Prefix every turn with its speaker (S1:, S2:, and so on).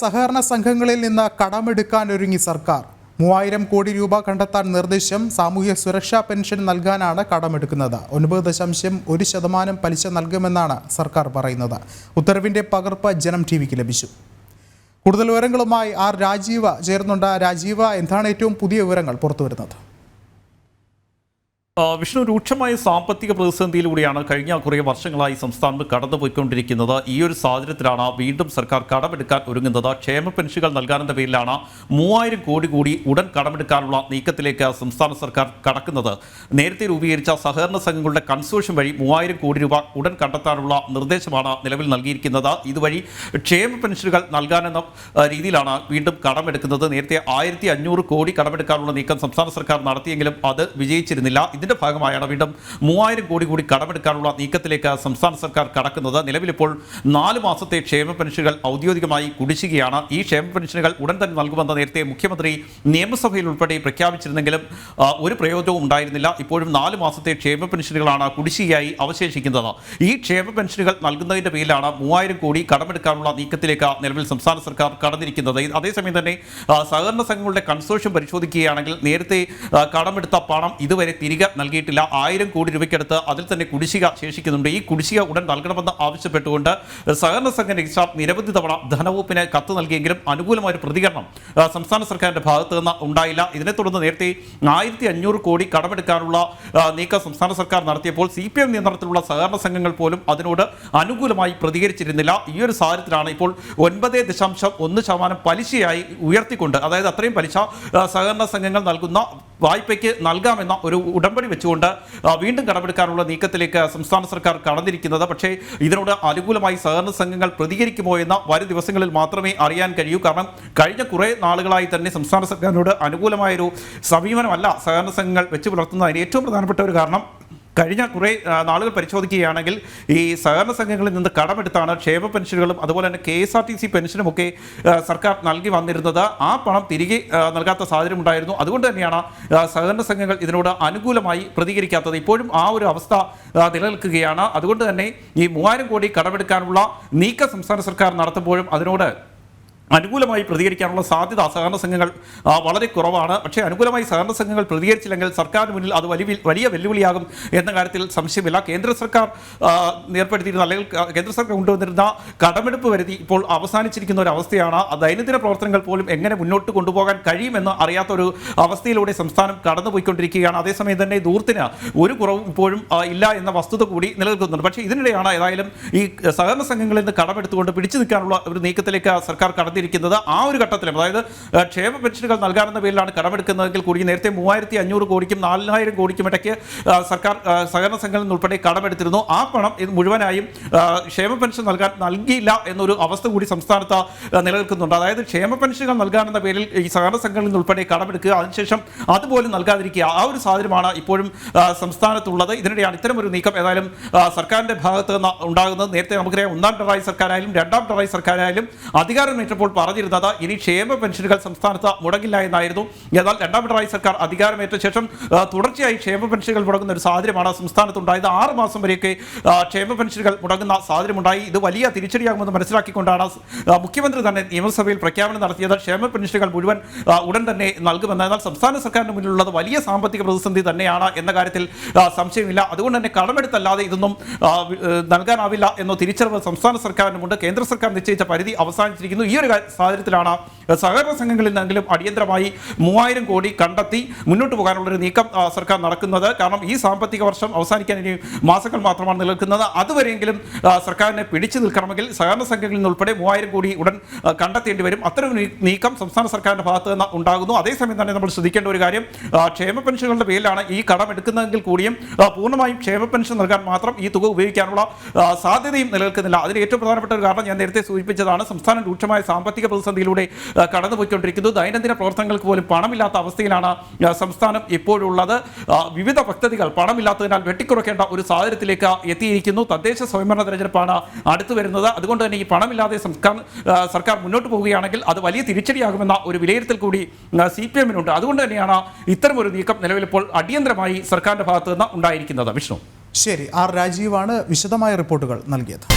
S1: സഹകരണ സംഘങ്ങളിൽ നിന്ന് കടമെടുക്കാൻ ഒരുങ്ങി സർക്കാർ 3000 കോടി രൂപ കണ്ടെത്താൻ നിർദ്ദേശം. സാമൂഹ്യ സുരക്ഷാ പെൻഷൻ നൽകാനാണ് കടമെടുക്കുന്നത്. 9.1% പലിശ നൽകുമെന്നാണ് സർക്കാർ പറയുന്നത്. ഉത്തരവിന്റെ പകർപ്പ് ജനം ടിവിക്ക് ലഭിച്ചു. കൂടുതൽ വിവരങ്ങളുമായി ആർ രാജീവ ചേർന്നുണ്ട്. രാജീവ, എന്താണ് ഏറ്റവും പുതിയ വിവരങ്ങൾ പുറത്തുവരുന്നത്?
S2: വിഷ്ണു, രൂക്ഷമായ സാമ്പത്തിക പ്രതിസന്ധിയിലൂടെയാണ് കഴിഞ്ഞ കുറേ വർഷങ്ങളായി സംസ്ഥാനത്ത് കടന്നുപോയിക്കൊണ്ടിരിക്കുന്നത്. ഈ ഒരു സാഹചര്യത്തിലാണ് വീണ്ടും സർക്കാർ കടമെടുക്കാൻ ഒരുങ്ങുന്നത്. ക്ഷേമ പെൻഷനുകൾ നൽകാനെന്ന പേരിലാണ് 3000 കോടി കൂടി ഉടൻ കടമെടുക്കാനുള്ള നീക്കത്തിലേക്ക് സംസ്ഥാന സർക്കാർ കടക്കുന്നത്. നേരത്തെ രൂപീകരിച്ച സഹകരണ സംഘങ്ങളുടെ കൺസോർഷ്യം വഴി 3000 കോടി രൂപ ഉടൻ കണ്ടെത്താനുള്ള നിർദ്ദേശമാണ് നിലവിൽ നൽകിയിരിക്കുന്നത്. ഇതുവഴി ക്ഷേമ പെൻഷനുകൾ നൽകാനെന്ന രീതിയിലാണ് വീണ്ടും കടമെടുക്കുന്നത്. നേരത്തെ 1500 കോടി കടമെടുക്കാനുള്ള നീക്കം സംസ്ഥാന സർക്കാർ നടത്തിയെങ്കിലും അത് വിജയിച്ചിരുന്നില്ല. ഇതിന്റെ ഭാഗമായാണ് വീണ്ടും 3000 കോടി കൂടി കടമെടുക്കാനുള്ള നീക്കത്തിലേക്ക് സംസ്ഥാന സർക്കാർ കടക്കുന്നത്. നിലവിലിപ്പോൾ 4 മാസത്തെ ക്ഷേമ പെൻഷനുകൾ ഔദ്യോഗികമായി കുടിശ്ശികയാണ്. ഈ ക്ഷേമ പെൻഷനുകൾ ഉടൻ തന്നെ നൽകുമെന്ന് നേരത്തെ മുഖ്യമന്ത്രി നിയമസഭയിൽ ഉൾപ്പെടെ പ്രഖ്യാപിച്ചിരുന്നെങ്കിലും ഒരു പ്രയോജനവും ഉണ്ടായിരുന്നില്ല. ഇപ്പോഴും 4 മാസത്തെ ക്ഷേമ പെൻഷനുകളാണ് കുടിശ്ശികയായി അവശേഷിക്കുന്നത്. ഈ ക്ഷേമ പെൻഷനുകൾ നൽകുന്നതിന്റെ പേരിലാണ് 3000 കോടി കടമെടുക്കാനുള്ള നീക്കത്തിലേക്ക് നിലവിൽ സംസ്ഥാന സർക്കാർ കടന്നിരിക്കുന്നത്. അതേസമയം തന്നെ സഹകരണ സംഘങ്ങളുടെ കൺസോർഷ്യം പരിശോധിക്കുകയാണെങ്കിൽ നേരത്തെ കടമെടുത്ത പണം ഇതുവരെ തിരികെ നൽകിയിട്ടില്ല. 1000 കോടി രൂപയ്ക്കടുത്ത് അതിൽ തന്നെ കുടിശ്ശിക ശേഷിക്കുന്നുണ്ട്. ഈ കുടിശ്ശിക ഉടൻ നൽകണമെന്ന് ആവശ്യപ്പെട്ടുകൊണ്ട് സഹകരണ സംഘ രജിസ്ട്രാർ നിരവധി തവണ ധനവകുപ്പിന് കത്ത് നൽകിയെങ്കിലും അനുകൂലമായ ഒരു പ്രതികരണം സംസ്ഥാന സർക്കാരിന്റെ ഭാഗത്ത് നിന്ന് ഉണ്ടായില്ല. ഇതിനെ തുടർന്ന് നേരത്തെ 1500 കോടി കടമെടുക്കാനുള്ള നീക്കം സംസ്ഥാന സർക്കാർ നടത്തിയപ്പോൾ CPM നിയന്ത്രണത്തിലുള്ള സഹകരണ സംഘങ്ങൾ പോലും അതിനോട് അനുകൂലമായി പ്രതികരിച്ചിരുന്നില്ല. ഈ ഒരു സാഹചര്യത്തിലാണ് ഇപ്പോൾ 9.1% പലിശയായി ഉയർത്തിക്കൊണ്ട്, അതായത് അത്രയും പലിശ സഹകരണ സംഘങ്ങൾ നൽകുന്ന വായ്പയ്ക്ക് നൽകാമെന്ന ഒരു ഉടമ്പടി വെച്ചുകൊണ്ട് വീണ്ടും കടമെടുക്കാനുള്ള നീക്കത്തിലേക്ക് സംസ്ഥാന സർക്കാർ കടന്നിരിക്കുന്നത്. പക്ഷേ ഇതിനോട് അനുകൂലമായി സഹകരണ സംഘങ്ങൾ പ്രതികരിക്കുമോ എന്ന വരും ദിവസങ്ങളിൽ മാത്രമേ അറിയാൻ കഴിയൂ. കാരണം കഴിഞ്ഞ കുറേ നാളുകളായി തന്നെ സംസ്ഥാന സർക്കാരിനോട് അനുകൂലമായൊരു സമീപനമല്ല സഹകരണ സംഘങ്ങൾ വെച്ച് പുലർത്തുന്നതിന് ഏറ്റവും പ്രധാനപ്പെട്ട ഒരു കാരണം, കഴിഞ്ഞ കുറേ നാളുകൾ പരിശോധിക്കുകയാണെങ്കിൽ ഈ സഹകരണ സംഘങ്ങളിൽ നിന്ന് കടമെടുത്താണ് ക്ഷേമ പെൻഷനുകളും അതുപോലെ തന്നെ KSRTC പെൻഷനുമൊക്കെ സർക്കാർ നൽകി വന്നിരുന്നത്. ആ പണം തിരികെ നൽകാത്ത സാഹചര്യം ഉണ്ടായിരുന്നു. അതുകൊണ്ട് തന്നെയാണ് സഹകരണ സംഘങ്ങൾ ഇതിനോട് അനുകൂലമായി പ്രതികരിക്കാത്തത്. ഇപ്പോഴും ആ ഒരു അവസ്ഥ നിലനിൽക്കുകയാണ്. അതുകൊണ്ട് തന്നെ ഈ 3000 കോടി കടമെടുക്കാനുള്ള നീക്കം സംസ്ഥാന സർക്കാർ നടത്തുമ്പോഴും അതിനോട് അനുകൂലമായി പ്രതികരിക്കാനുള്ള സാധ്യത സഹകരണ സംഘങ്ങൾ വളരെ കുറവാണ്. പക്ഷേ അനുകൂലമായി സഹകരണ സംഘങ്ങൾ പ്രതികരിച്ചില്ലെങ്കിൽ സർക്കാരിന് മുന്നിൽ അത് വലിയ വെല്ലുവിളിയാകും എന്ന കാര്യത്തിൽ സംശയമില്ല. കേന്ദ്ര സർക്കാർ ഏർപ്പെടുത്തിയിരുന്ന അല്ലെങ്കിൽ കേന്ദ്ര സർക്കാർ കൊണ്ടുവന്നിരുന്ന കടമെടുപ്പ് പരിധി ഇപ്പോൾ അവസാനിച്ചിരിക്കുന്ന ഒരു അവസ്ഥയാണ്. ദൈനംദിന പ്രവർത്തനങ്ങൾ പോലും എങ്ങനെ മുന്നോട്ട് കൊണ്ടുപോകാൻ കഴിയുമെന്ന് അറിയാത്തൊരു അവസ്ഥയിലൂടെ സംസ്ഥാനം കടന്നുപോയിക്കൊണ്ടിരിക്കുകയാണ്. അതേസമയം തന്നെ ദൂരത്തിന് ഒരു കുറവും ഇപ്പോഴും ഇല്ല എന്ന വസ്തുത കൂടി നിലനിൽക്കുന്നുണ്ട്. പക്ഷേ ഇതിനിടെയാണ് ഏതായാലും ഈ സഹകരണ സംഘങ്ങളിൽ നിന്ന് കടമെടുത്തുകൊണ്ട് പിടിച്ചു നിൽക്കാനുള്ള ഒരു നീക്കത്തിലേക്ക് സർക്കാർ കടന്നിരിക്കുന്നത്. ആ ഒരു ഘട്ടത്തിലും, അതായത് ക്ഷേമ പെൻഷനുകൾ നൽകാനെന്ന പേരിലാണ് കടമെടുക്കുന്നതെങ്കിൽ കൂടി നേരത്തെ 3500 കോടിക്കും 4000 കോടിക്കും ഇടയ്ക്ക് സർക്കാർ സഹകരണ സംഘങ്ങളിൽ ഉൾപ്പെടെ കടമെടുത്തിരുന്നു. ആ പണം ഇത് മുഴുവനായും ക്ഷേമ പെൻഷൻ നൽകിയില്ല എന്നൊരു അവസ്ഥ കൂടി സംസ്ഥാനത്ത് നിലനിൽക്കുന്നുണ്ട്. അതായത് ക്ഷേമ പെൻഷനുകൾ നൽകാനെന്ന പേരിൽ ഈ സഹകരണ സംഘങ്ങളിൽ നിന്ന് ഉൾപ്പെടെ കടമെടുക്കുക, അതിനുശേഷം അതുപോലും നൽകാതിരിക്കുക, ആ ഒരു സാഹചര്യമാണ് ഇപ്പോഴും സംസ്ഥാനത്തുള്ളത്. ഇതിനിടെയാണ് ഇത്തരമൊരു നീക്കം ഏതായാലും സർക്കാരിന്റെ ഭാഗത്ത് നിന്ന് ഉണ്ടാകുന്നത്. നേരത്തെ നമുക്കറിയാം, 1ാം പിണറായി സർക്കാരായാലും 2ാം പിണറായി സർക്കാരായാലും അധികാരമേറ്റപ്പോൾ പറഞ്ഞിരുന്നത് ഇനി ക്ഷേമ പെൻഷനുകൾ സംസ്ഥാനത്ത് മുടങ്ങില്ല എന്നായിരുന്നു. എന്നാൽ 2ാം പിണറായി സർക്കാർ അധികാരമേറ്റ ശേഷം തുടർച്ചയായി ക്ഷേമ പെൻഷനുകൾ മുടങ്ങുന്ന ഒരു സാഹചര്യമാണ് സംസ്ഥാനത്തുണ്ടായത്. 6 മാസം വരെയൊക്കെ ക്ഷേമ പെൻഷനുകൾ മുടങ്ങുന്ന സാഹചര്യമുണ്ടായി. ഇത് വലിയ തിരിച്ചടിയാകുമെന്ന് മനസ്സിലാക്കിക്കൊണ്ടാണ് മുഖ്യമന്ത്രി തന്നെ നിയമസഭയിൽ പ്രഖ്യാപനം നടത്തിയത്. ക്ഷേമ പെൻഷനുകൾ മുഴുവൻ ഉടൻ തന്നെ നൽകുമെന്ന്. എന്നാൽ സംസ്ഥാന സർക്കാരിന് മുന്നിലുള്ളത് വലിയ സാമ്പത്തിക പ്രതിസന്ധി തന്നെയാണ് എന്ന കാര്യത്തിൽ സംശയമില്ല. അതുകൊണ്ട് തന്നെ കടമെടുത്തല്ലാതെ ഇതൊന്നും നൽകാനാവില്ല എന്ന തിരിച്ചറിവ് സംസ്ഥാന സർക്കാരിനുമുണ്ട്. കേന്ദ്ര സർക്കാർ നിശ്ചയിച്ച പരിധി അവസാനിച്ചിരിക്കുന്നു. ഈ ഒരു സാഹചര്യത്തിലാണ് സഹകരണ സംഘങ്ങളിൽ നിന്നെങ്കിലും അടിയന്തരമായി 3000 കോടി കണ്ടെത്തി മുന്നോട്ട് പോകാനുള്ളൊരു നീക്കം സർക്കാർ നടക്കുന്നത്. കാരണം ഈ സാമ്പത്തിക വർഷം അവസാനിക്കാൻ ഇനി മാസങ്ങൾ മാത്രമാണ് നിലനിൽക്കുന്നത്. അതുവരെയെങ്കിലും സർക്കാരിനെ പിടിച്ചു നിൽക്കണമെങ്കിൽ സഹകരണ സംഘങ്ങളിൽ നിന്നുൾപ്പെടെ 3000 കോടി ഉടൻ കണ്ടെത്തേണ്ടി വരും. അത്തരം നീക്കം സംസ്ഥാന സർക്കാരിന്റെ ഭാഗത്ത് നിന്ന് ഉണ്ടാകുന്നു. അതേസമയം തന്നെ നമ്മൾ ശ്രദ്ധിക്കേണ്ട ഒരു കാര്യം, ക്ഷേമ പെൻഷനുകളുടെ പേരിലാണ് ഈ കടം എടുക്കുന്നതെങ്കിൽ കൂടിയും പൂർണ്ണമായും ക്ഷേമ പെൻഷൻ നൽകാൻ മാത്രം ഈ തുക ഉപയോഗിക്കാനുള്ള സാധ്യതയും നിലനിൽക്കുന്നില്ല. അതിന് ഏറ്റവും പ്രധാനപ്പെട്ട ഒരു കാരണം ഞാൻ നേരത്തെ സൂചിപ്പിച്ചതാണ്. സംസ്ഥാനം രൂക്ഷമായ സാമ്പത്തിക പ്രതിസന്ധിയിലൂടെ കടന്നുപോയിക്കൊണ്ടിരിക്കുന്നു. ദൈനംദിന പ്രവർത്തനങ്ങൾക്ക് പോലും പണമില്ലാത്ത അവസ്ഥയിലാണ് സംസ്ഥാനം ഇപ്പോഴുള്ളത്. വിവിധ പദ്ധതികൾ പണമില്ലാത്തതിനാൽ വെട്ടിക്കുറയ്ക്കേണ്ട ഒരു സാഹചര്യത്തിലേക്ക് എത്തിയിരിക്കുന്നു. തദ്ദേശ സ്വയംഭരണ തെരഞ്ഞെടുപ്പാണ് അടുത്തു വരുന്നത്. അതുകൊണ്ട് തന്നെ ഈ പണമില്ലാതെ സർക്കാർ മുന്നോട്ട് പോവുകയാണെങ്കിൽ അത് വലിയ തിരിച്ചടിയാകുമെന്ന ഒരു വിലയിരുത്തൽ കൂടി CPM-നുണ്ട്. അതുകൊണ്ട് തന്നെയാണ് ഇത്തരമൊരു നീക്കം നിലവിലിപ്പോൾ അടിയന്തരമായി സർക്കാരിന്റെ ഭാഗത്ത് നിന്ന് ഉണ്ടായിരിക്കുന്നത്. വിഷ്ണു,
S1: ശരി. ആർ രാജീവാണ് വിശദമായ റിപ്പോർട്ടുകൾ നൽകിയത്.